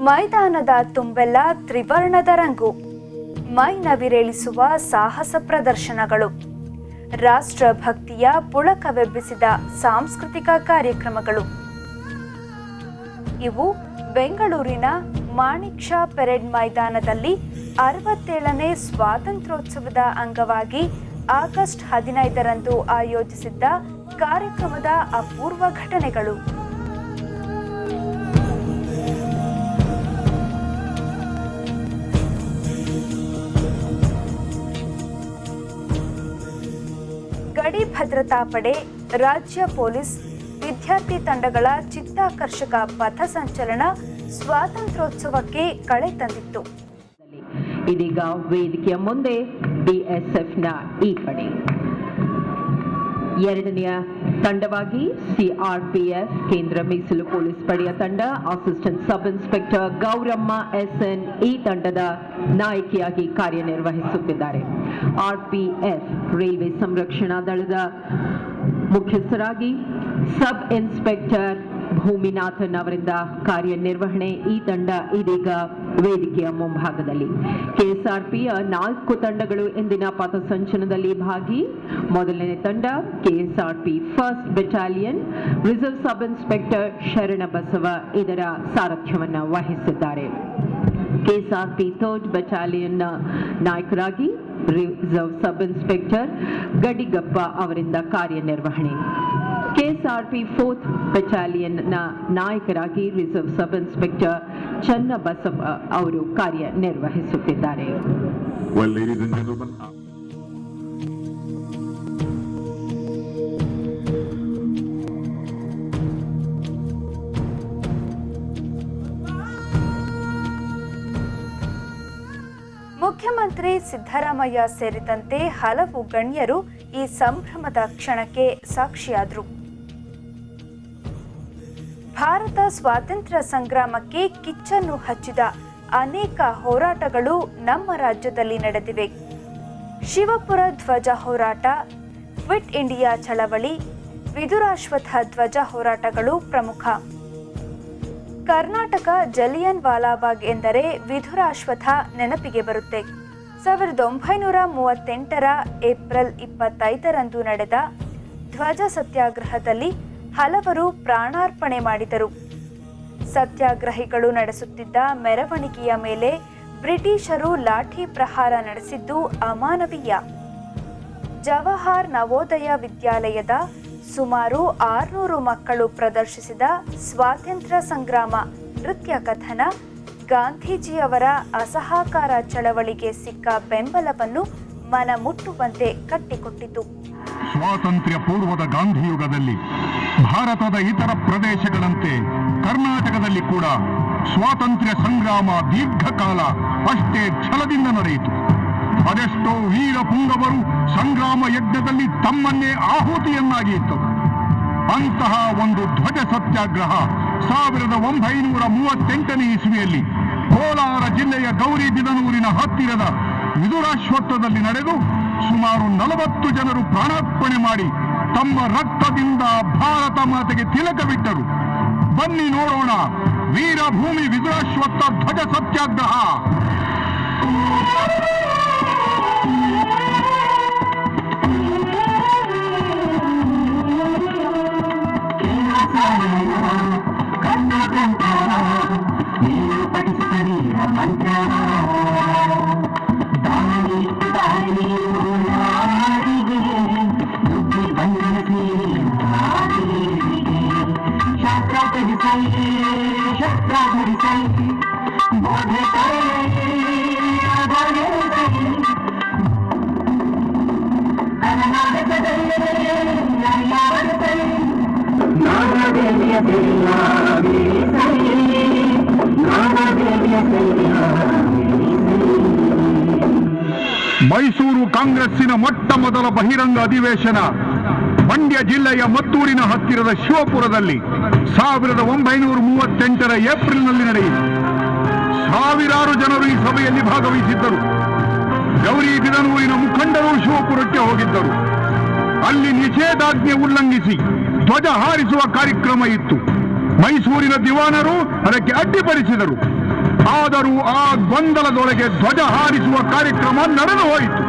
ಮೈದಾನದ ತುಂಬೆಲ್ಲ ತ್ರಿವರ್ಣದ ರಂಗು, ಮೈ ನವಿರೇಳಿಸುವ ಸಾಹಸ ಪ್ರದರ್ಶನಗಳು, ರಾಷ್ಟ್ರಭಕ್ತಿಯ ಪುಳಕವೆಬ್ಬಿಸಿದ ಸಾಂಸ್ಕೃತಿಕ ಕಾರ್ಯಕ್ರಮಗಳು. ಇವು ಬೆಂಗಳೂರಿನ ಮಾಣಿಕ್ ಷಾ ಪೆರೇಡ್ ಮೈದಾನದಲ್ಲಿ 67ನೇ ಸ್ವಾತಂತ್ರ್ಯೋತ್ಸವದ ಅಂಗವಾಗಿ ಆಗಸ್ಟ್ 15ರಂದು ಆಯೋಜಿಸಿದ್ದ ಕಾರ್ಯಕ್ರಮದ ಅಪೂರ್ವ ಘಟನೆಗಳು. ಗಡಿ ಭದ್ರತಾ ಪಡೆ, ರಾಜ್ಯ ಪೊಲೀಸ್, ವಿದ್ಯಾರ್ಥಿ ತಂಡಗಳ ಚಿತ್ತಾಕರ್ಷಕ ಪಥಸಂಚಲನ ಸ್ವಾತಂತ್ರ್ಯೋತ್ಸವಕ್ಕೆ ಕಳೆ ತಂದಿತ್ತು. ಇದೀಗ ವೇದಿಕೆಯ ಮುಂದೆ ಬಿಎಸ್ಎಫ್ನ ಈ ಕಡೆ ಎರಡನೆಯ ತಂಡವಾಗಿ ಸಿಆರ್ಪಿಎಫ್ ಕೇಂದ್ರ ಮೀಸಲು ಪೊಲೀಸ್ ಪಡೆಯ ತಂಡ assistant sub inspector Gowramma SN ಈ ತಂಡದ ನಾಯಕಿಯಾಗಿ ಕಾರ್ಯನಿರ್ವಹಿಸುತ್ತಿದ್ದಾರೆ. ಆರ್ಪಿಎಫ್ ರೈಲ್ವೆ ಸಂರಕ್ಷಣಾ ದಳದ ಮುಖ್ಯಸ್ಥರಾಗಿ ಸಬ್ ಇನ್ಸ್ಪೆಕ್ಟರ್ ಭೂಮಿನಾಥನ್ ಅವರಿಂದ ಕಾರ್ಯನಿರ್ವಹಣೆ ಈ ತಂಡ ಇದೀಗ ವೇದಿಕೆಯ ಮುಂಭಾಗದಲ್ಲಿ. ಕೆಎಸ್ಆರ್ಪಿಯ 4 ತಂಡಗಳು ಇಂದಿನ ಪಥಸಂಚಲನದಲ್ಲಿ ಭಾಗಿ. ಮೊದಲನೇ ತಂಡ KSRP first battalion, reserve sub inspector Sharanabasava ಇದರ ಸಾರಥ್ಯವನ್ನು ವಹಿಸಿದ್ದಾರೆ. ಕೆಎಸ್ಆರ್ಪಿ 3rd ಬೆಟಾಲಿಯನ್ನ ನಾಯಕರಾಗಿ ರಿಸರ್ವ್ ಸಬ್ ಇನ್ಸ್ಪೆಕ್ಟರ್ ಗಡಿಗಪ್ಪ ಅವರಿಂದ ಕಾರ್ಯನಿರ್ವಹಣೆ. ಕೆಎಸ್ಆರ್ಪಿ 4th ಬೆಟಾಲಿಯನ್ನ ನಾಯಕರಾಗಿ ರಿಸರ್ವ್ ಸಬ್ ಇನ್ಸ್ಪೆಕ್ಟರ್ ಚನ್ನಬಸವ ಅವರು ಕಾರ್ಯನಿರ್ವಹಿಸುತ್ತಿದ್ದಾರೆ. ಮುಖ್ಯಮಂತ್ರಿ ಸಿದ್ದರಾಮಯ್ಯ ಸೇರಿದಂತೆ ಹಲವು ಗಣ್ಯರು ಈ ಸಂಭ್ರಮದ ಕ್ಷಣಕ್ಕೆ ಸಾಕ್ಷಿಯಾದರು. ಭಾರತ ಸ್ವಾತಂತ್ರ್ಯ ಸಂಗ್ರಾಮಕ್ಕೆ ಕಿಚ್ಚನ್ನು ಹಚ್ಚಿದ ಅನೇಕ ಹೋರಾಟಗಳು ನಮ್ಮ ರಾಜ್ಯದಲ್ಲಿ ನಡೆದಿವೆ. ಶಿವಪುರ ಧ್ವಜ ಹೋರಾಟ, ಕ್ವಿಟ್ ಇಂಡಿಯಾ ಚಳವಳಿ, ವಿದುರಾಶ್ವತ್ಥ ಧ್ವಜ ಹೋರಾಟಗಳು ಪ್ರಮುಖ. ಕರ್ನಾಟಕ ಜಲಿಯನ್ ವಾಲಾಬಾಗ್ ಎಂದರೆ ವಿಧುರಾಶ್ವತ್ಥ ನೆನಪಿಗೆ ಬರುತ್ತೆ. 1938ರ ಏಪ್ರಿಲ್ 25ರಂದು ನಡೆದ ಧ್ವಜ ಸತ್ಯಾಗ್ರಹದಲ್ಲಿ ಹಲವರು ಪ್ರಾಣಾರ್ಪಣೆ ಮಾಡಿದರು. ಸತ್ಯಾಗ್ರಹಿಗಳು ನಡೆಸುತ್ತಿದ್ದ ಮೆರವಣಿಗೆಯ ಮೇಲೆ ಬ್ರಿಟಿಷರು ಲಾಠಿ ಪ್ರಹಾರ ನಡೆಸಿದ್ದು ಅಮಾನವೀಯ. ಜವಾಹರ್ ನವೋದಯ ವಿದ್ಯಾಲಯದ ಸುಮಾರು 600 ಮಕ್ಕಳು ಪ್ರದರ್ಶಿಸಿದ ಸ್ವಾತಂತ್ರ್ಯ ಸಂಗ್ರಾಮ ನೃತ್ಯ ಕಥನ ಗಾಂಧೀಜಿಯವರ ಅಸಹಕಾರ ಚಳವಳಿಗೆ ಸಿಕ್ಕ ಬೆಂಬಲವನ್ನು ಮನಮುಟ್ಟುವಂತೆ ಕಟ್ಟಿಕೊಟ್ಟಿತು. ಸ್ವಾತಂತ್ರ್ಯ ಪೂರ್ವದ ಗಾಂಧಿಯುಗದಲ್ಲಿ ಭಾರತದ ಇತರ ಪ್ರದೇಶಗಳಂತೆ ಕರ್ನಾಟಕದಲ್ಲಿ ಕೂಡ ಸ್ವಾತಂತ್ರ್ಯ ಸಂಗ್ರಾಮ ದೀರ್ಘಕಾಲ ಅಷ್ಟೇ ಛಲದಿಂದ ನಡೆಯಿತು. ಅದೆಷ್ಟೋ ವೀರ ಪುಂಗವರು ಸಂಗ್ರಾಮ ಯಜ್ಞದಲ್ಲಿ ತಮ್ಮನ್ನೇ ಆಹುತಿಯನ್ನಾಗಿ ಇಟ್ಟರು. ಅಂತಹ ಒಂದು ಧ್ವಜ ಸತ್ಯಾಗ್ರಹ 1938ನೇ ಇಸ್ವಿಯಲ್ಲಿ ಕೋಲಾರ ಜಿಲ್ಲೆಯ ಗೌರಿಬಿದನೂರಿನ ಹತ್ತಿರದ ವಿದುರಾಶ್ವತ್ಥದಲ್ಲಿ ನಡೆದು ಸುಮಾರು 40 ಜನರು ಪ್ರಾಣಾರ್ಪಣೆ ಮಾಡಿ ತಮ್ಮ ರಕ್ತದಿಂದ ಭಾರತ ಮಾತೆಗೆ ತಿಲಕವಿಟ್ಟರು. ಬನ್ನಿ ನೋಡೋಣ ವೀರಭೂಮಿ ವಿದುರಾಶ್ವತ್ಥ ಧ್ವಜ ಸತ್ಯಾಗ್ರಹ. ಮೈಸೂರು ಕಾಂಗ್ರೆಸ್ಸಿನ ಮೊಟ್ಟ ಮೊದಲ ಬಹಿರಂಗ ಅಧಿವೇಶನ ಮಂಡ್ಯ ಜಿಲ್ಲೆಯ ಮತ್ತೂರಿನ ಹತ್ತಿರದ ಶಿವಪುರದಲ್ಲಿ 1938ರ ಏಪ್ರಿಲ್ನಲ್ಲಿ ನಡೆಯಿತು. ಸಾವಿರಾರು ಜನರು ಈ ಸಭೆಯಲ್ಲಿ ಭಾಗವಹಿಸಿದ್ದರು. ಗೌರಿಬಿದನೂರಿನ ಮುಖಂಡರು ಶಿವಪುರಕ್ಕೆ ಹೋಗಿದ್ದರು. ಅಲ್ಲಿ ನಿಷೇಧಾಜ್ಞೆ ಉಲ್ಲಂಘಿಸಿ ಧ್ವಜ ಹಾರಿಸುವ ಕಾರ್ಯಕ್ರಮ ಇತ್ತು. ಮೈಸೂರಿನ ದಿವಾನರು ಅದಕ್ಕೆ ಅಡ್ಡಿಪಡಿಸಿದರು. ಆದರೂ ಆ ಗೊಂದಲದೊಳಗೆ ಧ್ವಜ ಹಾರಿಸುವ ಕಾರ್ಯಕ್ರಮ ನಡೆದು ಹೋಯಿತು.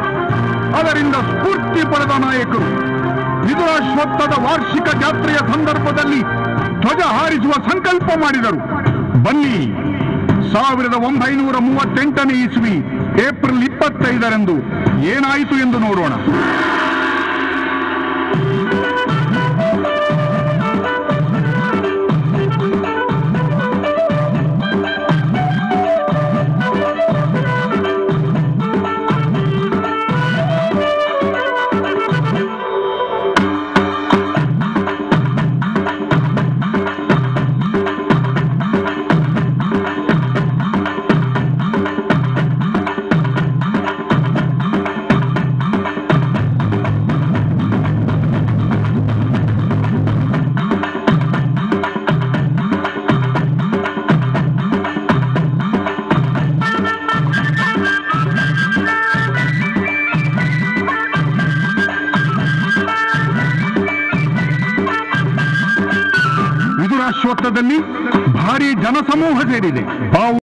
ಅದರಿಂದ ಸ್ಫೂರ್ತಿ ಪಡೆದ ನಾಯಕರು ವಿದುರಾಶ್ವತ್ಥದ ವಾರ್ಷಿಕ ಜಾತ್ರೆಯ ಸಂದರ್ಭದಲ್ಲಿ ಧ್ವಜ ಹಾರಿಸುವ ಸಂಕಲ್ಪ ಮಾಡಿದರು. ಬನ್ನಿ, 1938ನೇ ಇಸ್ವಿ ಏಪ್ರಿಲ್ 25ರಂದು ಏನಾಯಿತು ಎಂದು ನೋಡೋಣ. ವಿದುರಾಶ್ವತ್ಥದಲ್ಲಿ ಭಾರಿ ಜನಸಮೂಹ ಸೇರಿದೆ.